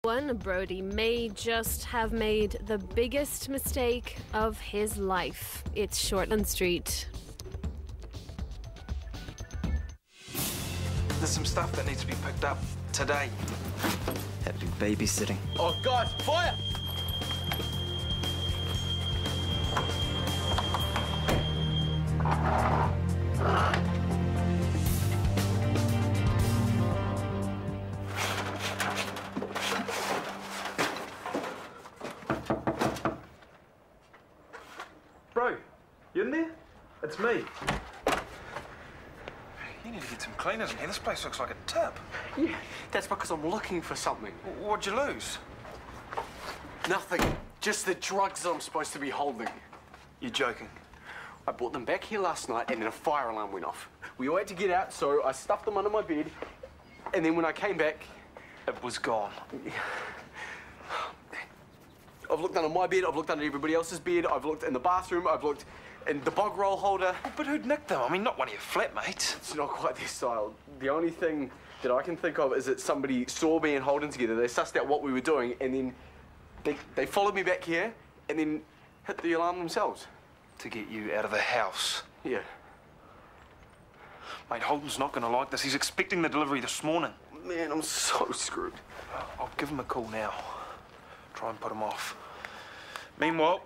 Brody may just have made the biggest mistake of his life. It's Shortland Street. There's some stuff that needs to be picked up today. Happy babysitting. Oh, guys, fire! Bro, you in there? It's me. You need to get some cleaners in here. This place looks like a tip. Yeah, that's because I'm looking for something. What'd you lose? Nothing. Just the drugs that I'm supposed to be holding. You're joking. I brought them back here last night and then a fire alarm went off. We all had to get out, so I stuffed them under my bed. And then when I came back, It was gone. I've looked under my bed, I've looked under everybody else's bed, I've looked in the bathroom, I've looked in the bog roll holder. But who'd nicked them? I mean, not one of your flatmates. It's not quite their style. The only thing that I can think of is that somebody saw me and Holden together. They sussed out what we were doing, and then they followed me back here and then hit the alarm themselves. To get you out of the house. Yeah. Mate, Holden's not going to like this. He's expecting the delivery this morning. Man, I'm so screwed. I'll give him a call now. Try and put him off. Meanwhile,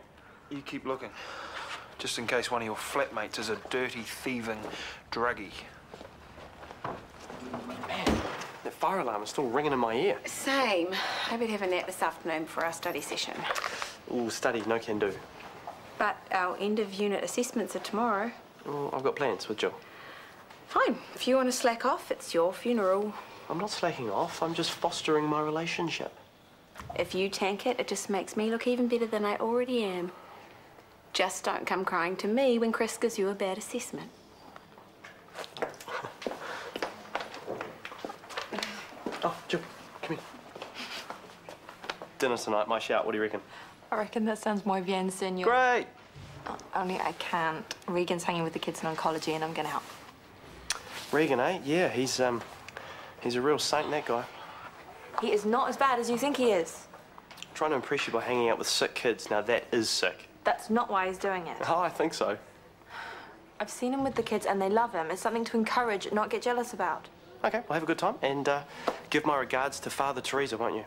you keep looking. Just in case one of your flatmates is a dirty, thieving druggie. Man, that fire alarm is still ringing in my ear. Same. Maybe we'd have a nap this afternoon for our study session. Ooh, study, no can do. But our end-of-unit assessments are tomorrow. Oh, I've got plans with Jill. Fine. If you want to slack off, it's your funeral. I'm not slacking off. I'm just fostering my relationship. If you tank it, it just makes me look even better than I already am. Just don't come crying to me when Chris gives you a bad assessment. Oh, Jill, come here. Dinner tonight, my shout. What do you reckon? I reckon that sounds muy bien, senor. Great. Only I can't. Regan's hanging with the kids in oncology and I'm going to help. Regan, eh? Yeah, he's a real saint, that guy. He is not as bad as you think he is. Trying to impress you by hanging out with sick kids. Now, that is sick. That's not why he's doing it. Oh, I think so. I've seen him with the kids and they love him. It's something to encourage, not get jealous about. Okay, well, have a good time and give my regards to Father Teresa, won't you?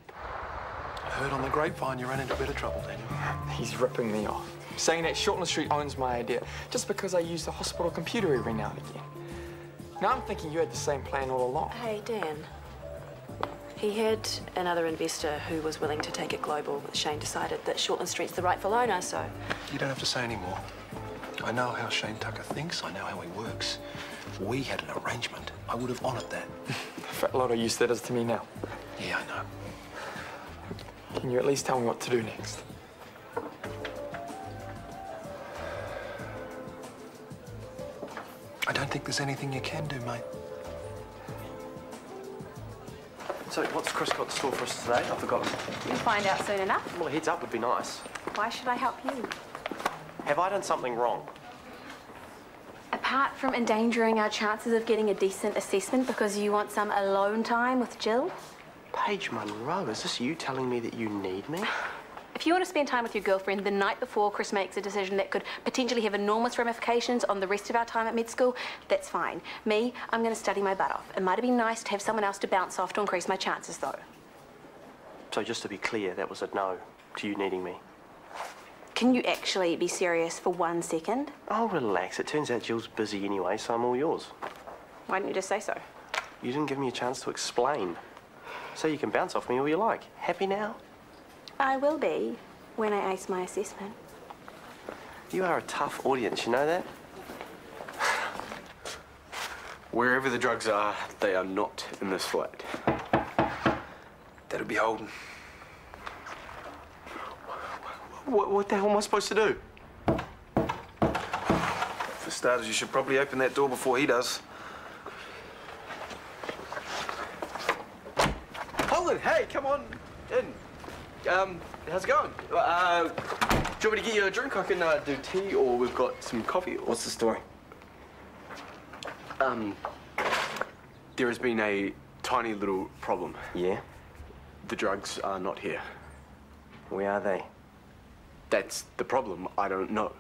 I heard on the grapevine you ran into a bit of trouble, Daniel. He's ripping me off, saying that Shortland Street owns my idea just because I use the hospital computer every now and again. Now I'm thinking you had the same plan all along. Hey, Dan. He had another investor who was willing to take it global, but Shane decided that Shortland Street's the rightful owner, so... You don't have to say any more. I know how Shane Tucker thinks. I know how he works. If we had an arrangement, I would have honoured that. Fat lot of use that is to me now. Yeah, I know. Can you at least tell me what to do next? I don't think there's anything you can do, mate. So, what's Chris got in store for us today? I've forgotten. You'll find out soon enough. Well, a heads up would be nice. Why should I help you? Have I done something wrong? Apart from endangering our chances of getting a decent assessment because you want some alone time with Jill? Paige Munro, is this you telling me that you need me? If you want to spend time with your girlfriend the night before Chris makes a decision that could potentially have enormous ramifications on the rest of our time at med school, that's fine. Me, I'm going to study my butt off. It might have been nice to have someone else to bounce off to increase my chances, though. So just to be clear, that was a no to you needing me. Can you actually be serious for 1 second? Oh, relax. It turns out Jill's busy anyway, so I'm all yours. Why didn't you just say so? You didn't give me a chance to explain. So you can bounce off me all you like. Happy now? I will be when I ace my assessment. You are a tough audience, you know that? Wherever the drugs are, they are not in this flat. That'll be Holden. What the hell am I supposed to do? For starters, you should probably open that door before he does. Holden, hey, come on in. How's it going? Do you want me to get you a drink? I can do tea, or we've got some coffee. Or... What's the story? There has been a tiny little problem. Yeah? The drugs are not here. Where are they? That's the problem. I don't know.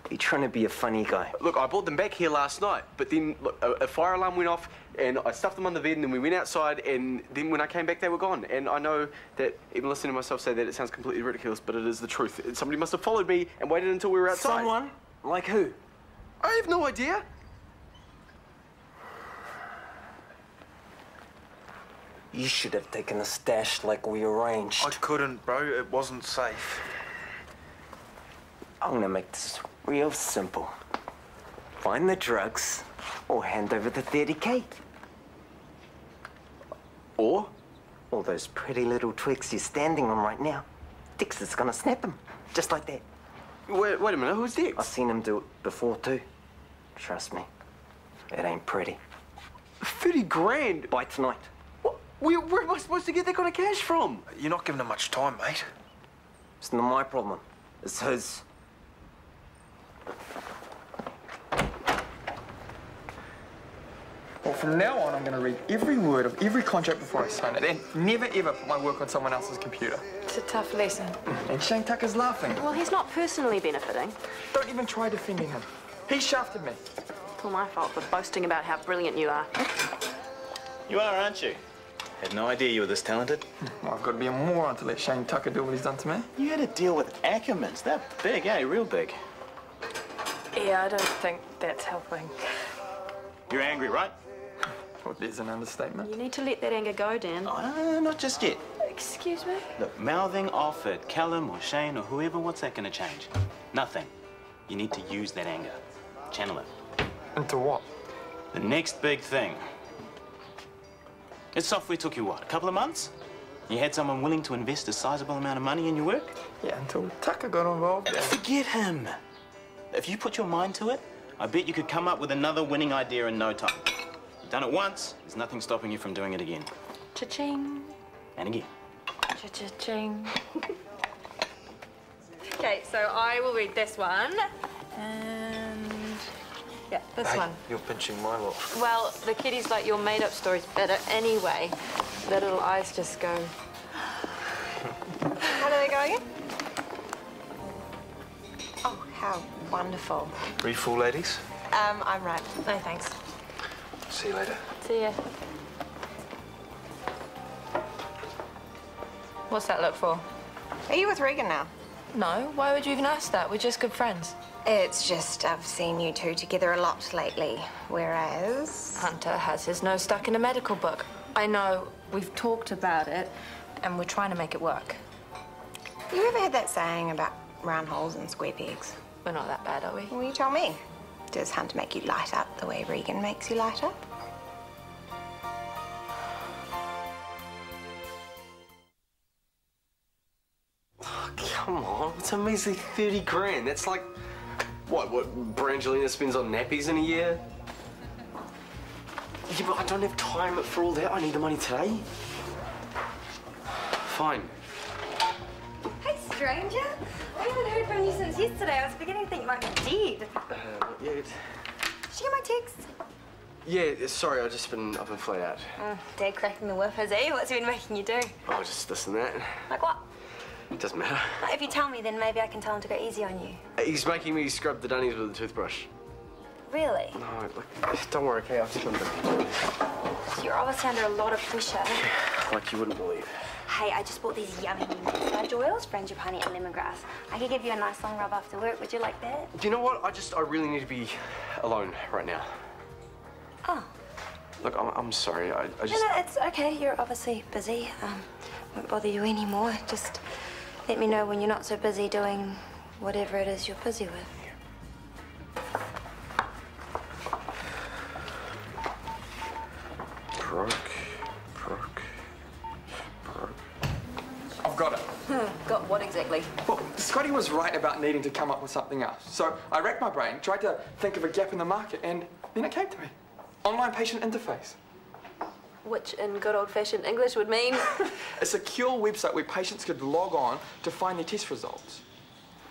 Are you trying to be a funny guy? Look, I brought them back here last night, but then look, a fire alarm went off and I stuffed them on the bed and then we went outside and then when I came back they were gone. And I know that even listening to myself say that it sounds completely ridiculous, but it is the truth. Somebody must have followed me and waited until we were outside. Someone? Like who? I have no idea. You should have taken the stash like we arranged. I couldn't, bro. It wasn't safe. I'm gonna make this real simple. Find the drugs, or hand over the 30K. Or all those pretty little twigs you're standing on right now. Dix's gonna snap them, just like that. Wait a minute, who's Dix? I've seen him do it before too. Trust me, it ain't pretty. 30 grand? By tonight. Where am I supposed to get that kind of cash from? You're not giving him much time, mate. It's not my problem. It's his. Well, from now on, I'm going to read every word of every contract before I sign it, and never ever put my work on someone else's computer. It's a tough lesson. And Shane Tucker's laughing. Well, he's not personally benefiting. Don't even try defending him. He shafted me. It's all my fault for boasting about how brilliant you are. You are, aren't you? Had no idea you were this talented. Well, I've got to be a moron to let Shane Tucker do what he's done to me. You had to deal with Ackermans. They're big, eh? Real big. Yeah, I don't think that's helping. You're angry, right? Well, there's an understatement. You need to let that anger go, Dan. Oh, not just yet. Excuse me? Look, mouthing off at Callum or Shane or whoever, what's that going to change? Nothing. You need to use that anger. Channel it. Into what? The next big thing. This software took you, what, a couple of months? You had someone willing to invest a sizable amount of money in your work? Yeah, until Tucker got involved. Forget him. If you put your mind to it, I bet you could come up with another winning idea in no time. You've done it once, there's nothing stopping you from doing it again. Cha-ching. And again. Cha-cha-ching. Okay, so I will read this one. And... yeah, this one. You're pinching my lot. Well, the kiddie's like your made-up story's better anyway. Their little eyes just go... How do they go again? Oh, how wonderful. Refull, ladies. I'm right. No, thanks. See you later. See ya. What's that look for? Are you with Regan now? No, why would you even ask that? We're just good friends. It's just I've seen you two together a lot lately, whereas... Hunter has his nose stuck in a medical book. I know, we've talked about it, and we're trying to make it work. You ever heard that saying about round holes and square pegs? We're not that bad, are we? Well, you tell me. Does Hunter make you light up the way Regan makes you light up? Oh, come on, it's a measly 30 grand. That's like, what Brangelina spends on nappies in a year? Yeah, but I don't have time for all that. I need the money today. Fine. Hey, stranger. I haven't heard from you since yesterday. I was beginning to think you might be dead. Not yet. Did you get my text? Yeah, sorry, I've been flat out. Dad cracking the whip, has he? What's he been making you do? Oh, just this and that. Like what? It doesn't matter. If you tell me, then maybe I can tell him to go easy on you. He's making me scrub the dunnies with a toothbrush. Really? No, look, don't worry, okay? I've just been You're obviously under a lot of pressure. like you wouldn't believe. Hey, I just bought these yummy massage oils, frangipani and lemongrass. I could give you a nice long rub after work. Would you like that? Do you know what? I really need to be alone right now. Oh. Look, I'm sorry. I just... No, it's okay. You're obviously busy. Won't bother you anymore. Just let me know when you're not so busy doing whatever it is you're busy with. Broke. I've got it. Got what exactly? Well, Scotty was right about needing to come up with something else. So I racked my brain, tried to think of a gap in the market, and then it came to me. Online patient interface. Which in good old-fashioned English would mean? A secure website where patients could log on to find their test results.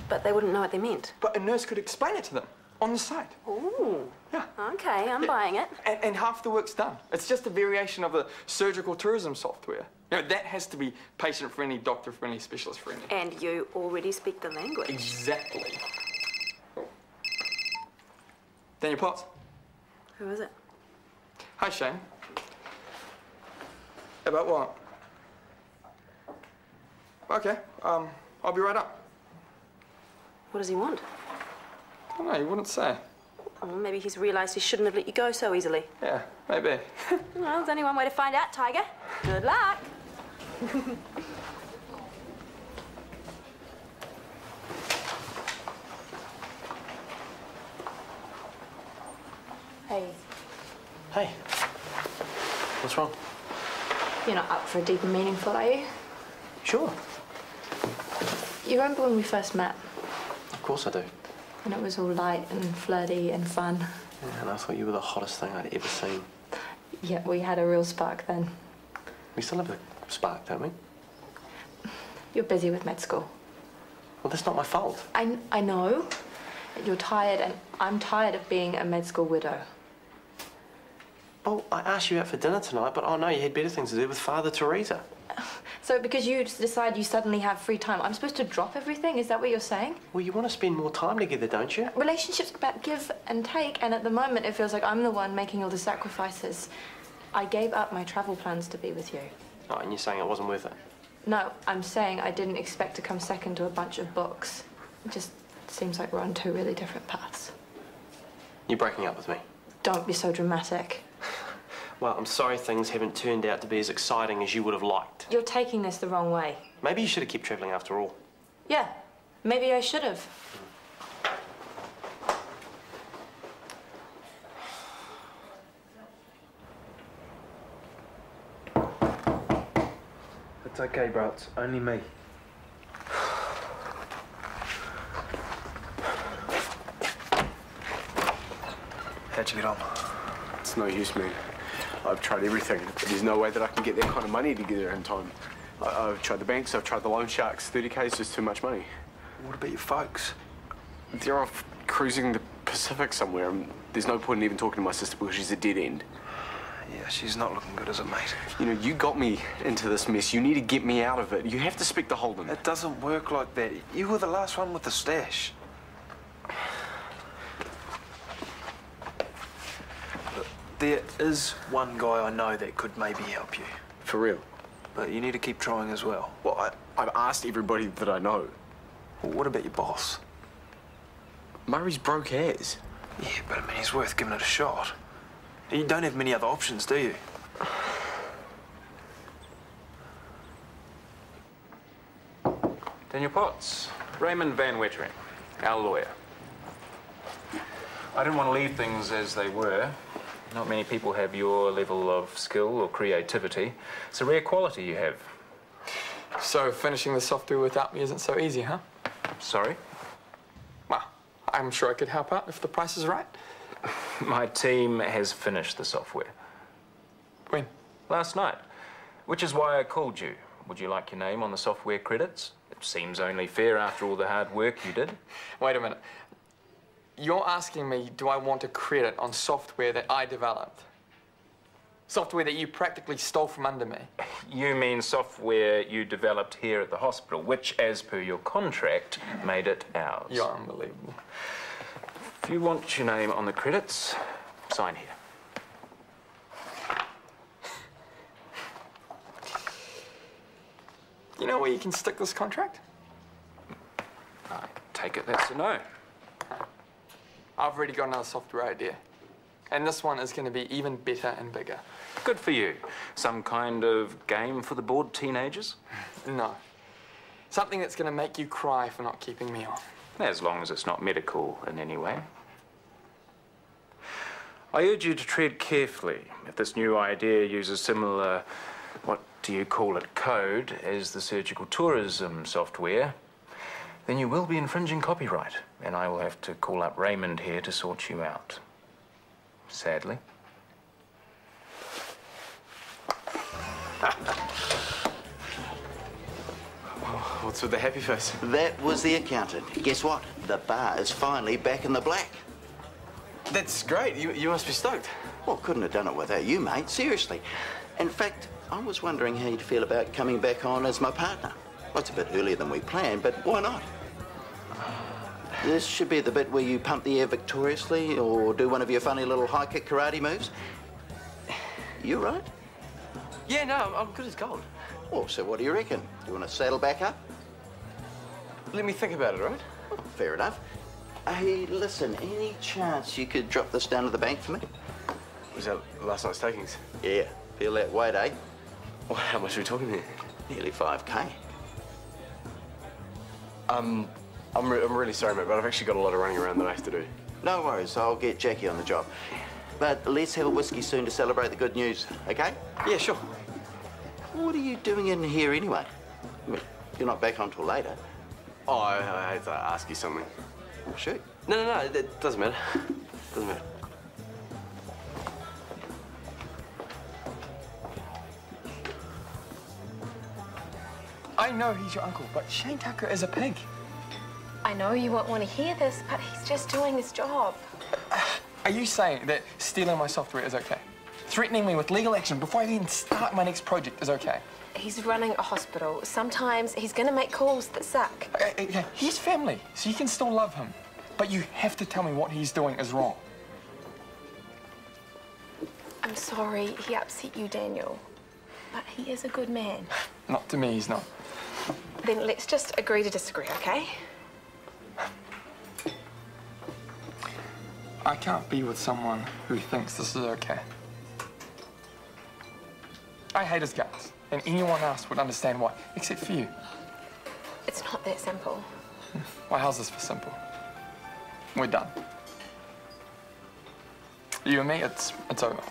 But they wouldn't know what they meant. But a nurse could explain it to them. On the side. Ooh. Yeah. Okay, I'm buying it. And half the work's done. It's just a variation of the surgical tourism software. You know, that has to be patient-friendly, doctor-friendly, specialist-friendly. And you already speak the language. Exactly. Daniel Potts. Who is it? Hi, Shane. About what? Okay, I'll be right up. What does he want? I don't know, you wouldn't say. Oh, maybe he's realised he shouldn't have let you go so easily. Yeah, maybe. Well, there's only one way to find out, Tiger. Good luck. Hey. Hey. What's wrong? You're not up for a deeper meaningful, are you? Sure. You remember when we first met? Of course I do. And it was all light and flirty and fun. Yeah, and I thought you were the hottest thing I'd ever seen. Yeah, we had a real spark then. We still have a spark, don't we? You're busy with med school. Well, that's not my fault. I know. You're tired, and I'm tired of being a med school widow. Well, I asked you out for dinner tonight, but oh no, you had better things to do with Father Teresa. So because you decide you suddenly have free time, I'm supposed to drop everything? Is that what you're saying? Well, you want to spend more time together, don't you? Relationships are about give and take, and at the moment it feels like I'm the one making all the sacrifices. I gave up my travel plans to be with you. Oh, and you're saying it wasn't worth it? No, I'm saying I didn't expect to come second to a bunch of books. It just seems like we're on two really different paths. You're breaking up with me? Don't be so dramatic. Well, I'm sorry things haven't turned out to be as exciting as you would have liked. You're taking this the wrong way. Maybe you should have kept travelling after all. Yeah, maybe I should have. It's okay, bro. It's only me. How'd you get on? It's no use, man. I've tried everything. There's no way that I can get that kind of money together in time. I've tried the banks, I've tried the loan sharks. 30K is just too much money. What about your folks? They're off cruising the Pacific somewhere. There's no point in even talking to my sister because she's a dead end. Yeah, she's not looking good, is it, mate? You know, you got me into this mess. You need to get me out of it. You have to speak to Holden. It doesn't work like that. You were the last one with the stash. Look, there is one guy I know that could maybe help you. For real? But you need to keep trying as well. Well, I've asked everybody that I know. Well, what about your boss? Murray's broke as. Yeah, but I mean, he's worth giving it a shot. You don't have many other options, do you? Daniel Potts, Raymond Van Wettering, our lawyer. I didn't want to leave things as they were. Not many people have your level of skill or creativity. It's a rare quality you have. So finishing the software without me isn't so easy, huh? Sorry? Well, I'm sure I could help out if the price is right. My team has finished the software. When? Last night. Which is why I called you. Would you like your name on the software credits? It seems only fair after all the hard work you did. Wait a minute. You're asking me, do I want a credit on software that I developed? Software that you practically stole from under me? You mean software you developed here at the hospital, which, as per your contract, made it ours. You're unbelievable. If you want your name on the credits, sign here. You know where you can stick this contract? I take it that's a no. I've already got another software idea. And this one is going to be even better and bigger. Good for you. Some kind of game for the bored teenagers? No. Something that's going to make you cry for not keeping me on. As long as it's not medical in any way. I urge you to tread carefully. If this new idea uses similar, what do you call it, code as the surgical tourism software, then you will be infringing copyright, and I will have to call up Raymond here to sort you out. Sadly. What's with the happy face? That was the accountant. Guess what? The bar is finally back in the black. That's great. You must be stoked. Well, couldn't have done it without you, mate. Seriously. In fact, I was wondering how you'd feel about coming back on as my partner. Well, it's a bit earlier than we planned, but why not? This should be the bit where you pump the air victoriously or do one of your funny little high kick karate moves. You right? Yeah, no, I'm good as gold. Well, so what do you reckon? Do you want to saddle back up? Let me think about it, all right? Oh, fair enough. Hey, listen, any chance you could drop this down to the bank for me? Was that last night's takings? Yeah, feel that weight, eh? Well, how much are we talking here? Nearly 5K. I'm really sorry, mate, but I've actually got a lot of running around that I have to do. No worries, I'll get Jackie on the job. But let's have a whiskey soon to celebrate the good news, okay? Yeah, sure. What are you doing in here anyway? I mean, you're not back on till later. Oh, I had to ask you something. Shoot. No, it doesn't matter. Doesn't matter. I know he's your uncle, but Shane Tucker is a pig. I know you won't want to hear this, but he's just doing his job. Are you saying that stealing my software is okay? Threatening me with legal action before I even start my next project is okay? He's running a hospital. Sometimes he's going to make calls that suck. He's family, so you can still love him. But you have to tell me what he's doing is wrong. I'm sorry he upset you, Daniel. But he is a good man. Not to me, he's not. Then let's just agree to disagree, okay? I can't be with someone who thinks this is okay. I hate his guts, and anyone else would understand why, except for you. It's not that simple. Well, how's this for simple? We're done. You and me, it's over.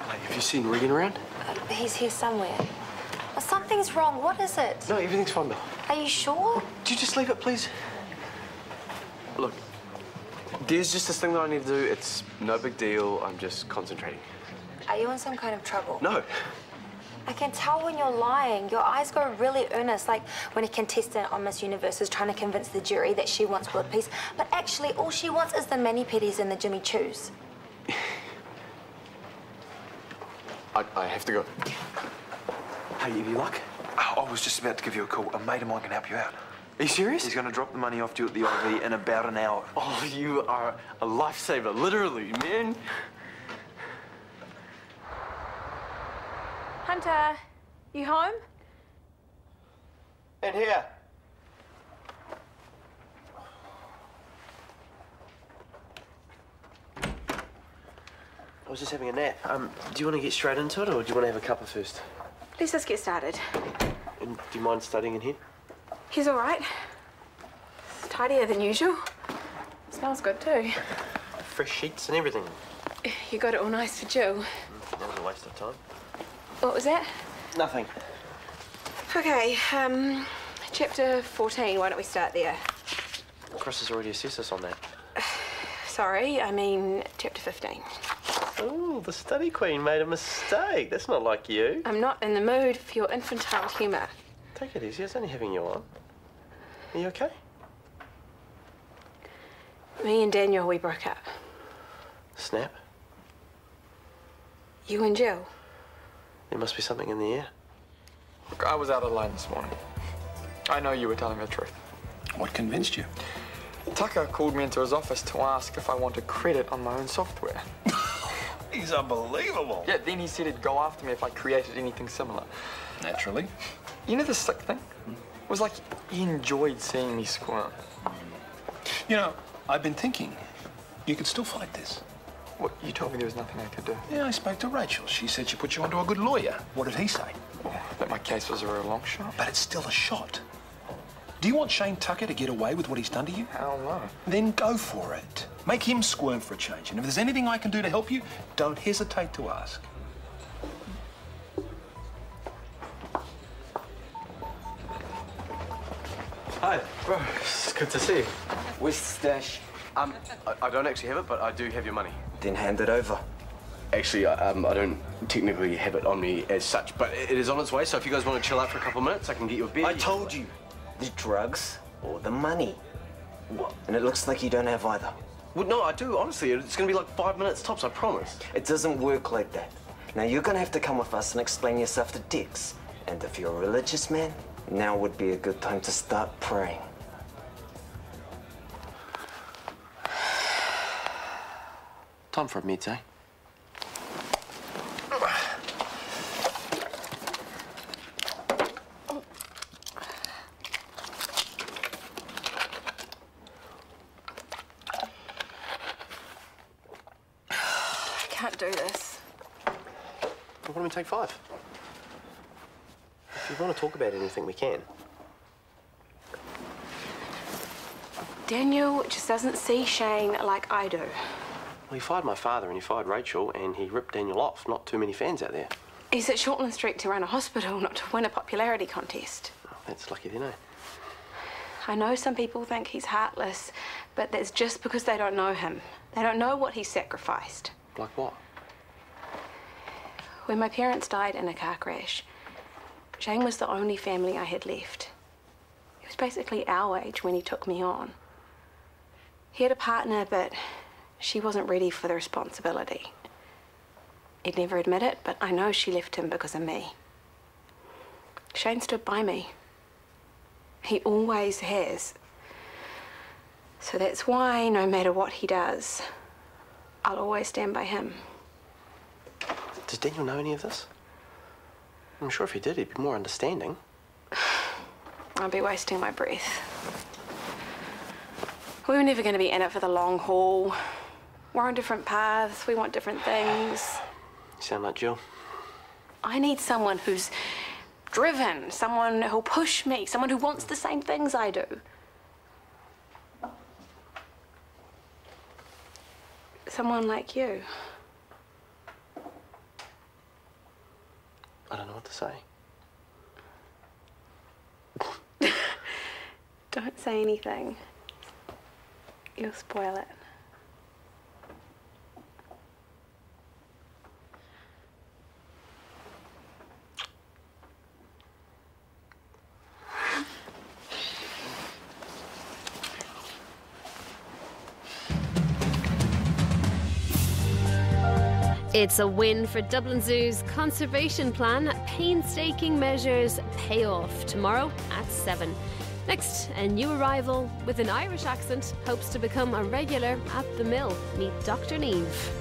Have you seen Regan around? He's here somewhere. Well, something's wrong. What is it? No, everything's fine, Bill. Are you sure? Do you just leave it, please? Look, there's just this thing that I need to do. It's no big deal. I'm just concentrating. Are you in some kind of trouble? No. I can tell when you're lying. Your eyes go really earnest, like when a contestant on Miss Universe is trying to convince the jury that she wants world peace, but actually all she wants is the mani-pedis and the Jimmy Choos. I have to go. Hey, any luck? Oh, I was just about to give you a call. A mate of mine can help you out. Are you serious? He's going to drop the money off to you at the IV in about an hour. Oh, you are a lifesaver, literally, man. Hunter, you home? In here. I was just having a nap. Do you want to get straight into it, or do you want to have a cuppa first? Let's just get started. And do you mind studying in here? He's all right. It's tidier than usual. Smells good, too. Fresh sheets and everything. You got it all nice for Jill. That was a waste of time. What was that? Nothing. Okay, chapter 14. Why don't we start there? Chris has already assessed us on that. Sorry, I mean chapter 15. Oh, the study queen made a mistake. That's not like you. I'm not in the mood for your infantile humour. Take it easy. It's only having you on. Are you okay? Me and Daniel, we broke up. Snap. You and Jill. There must be something in the air. Look, I was out of line this morning. I know you were telling me the truth. What convinced you? Tucker called me into his office to ask if I wanted credit on my own software. He's unbelievable. Yeah, then he said he'd go after me if I created anything similar. Naturally. You know the sick thing? It was like he enjoyed seeing me squirm. You know, I've been thinking, you could still fight this. What, you told me there was nothing I could do? Yeah, I spoke to Rachel. She said she put you onto a good lawyer. What did he say? Oh, that my case was a real long shot. But it's still a shot. Do you want Shane Tucker to get away with what he's done to you? Hell no. Then go for it. Make him squirm for a change. And if there's anything I can do to help you, don't hesitate to ask. Hi, bro. It's good to see you. Where's the stash? I don't actually have it, but I do have your money. Then hand it over. Actually, I don't technically have it on me as such, but it is on its way, so if you guys want to chill out for a couple of minutes, I can get you a beer. I told you, the drugs or the money. What? And it looks like you don't have either. Well, no, I do, honestly. It's going to be like 5 minutes tops, I promise. It doesn't work like that. Now, you're going to have to come with us and explain yourself to Dix. And if you're a religious man, now would be a good time to start praying. Time for a meds, eh? I can't do this. Well, why don't we take 5? If you want to talk about anything, we can. Daniel just doesn't see Shane like I do. Well, he fired my father and he fired Rachel and he ripped Daniel off. Not too many fans out there. He's at Shortland Street to run a hospital, not to win a popularity contest. Oh, that's lucky then, eh? I know some people think he's heartless, but that's just because they don't know him. They don't know what he's sacrificed. Like what? When my parents died in a car crash, Shane was the only family I had left. He was basically our age when he took me on. He had a partner, but she wasn't ready for the responsibility. He'd never admit it, but I know she left him because of me. Shane stood by me. He always has. So that's why, no matter what he does, I'll always stand by him. Does Daniel know any of this? I'm sure if he did, he'd be more understanding. I'd be wasting my breath. We were never going to be in it for the long haul. We're on different paths. We want different things. You sound like Jill. I need someone who's driven, someone who'll push me, someone who wants the same things I do. Someone like you. I don't know what to say. Don't say anything. You'll spoil it. It's a win for Dublin Zoo's conservation plan. Painstaking measures pay off tomorrow at 7. Next, a new arrival with an Irish accent hopes to become a regular at the mill. Meet Dr. Neve.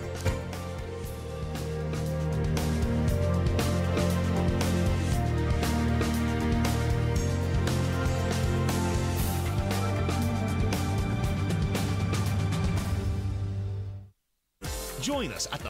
Join us at the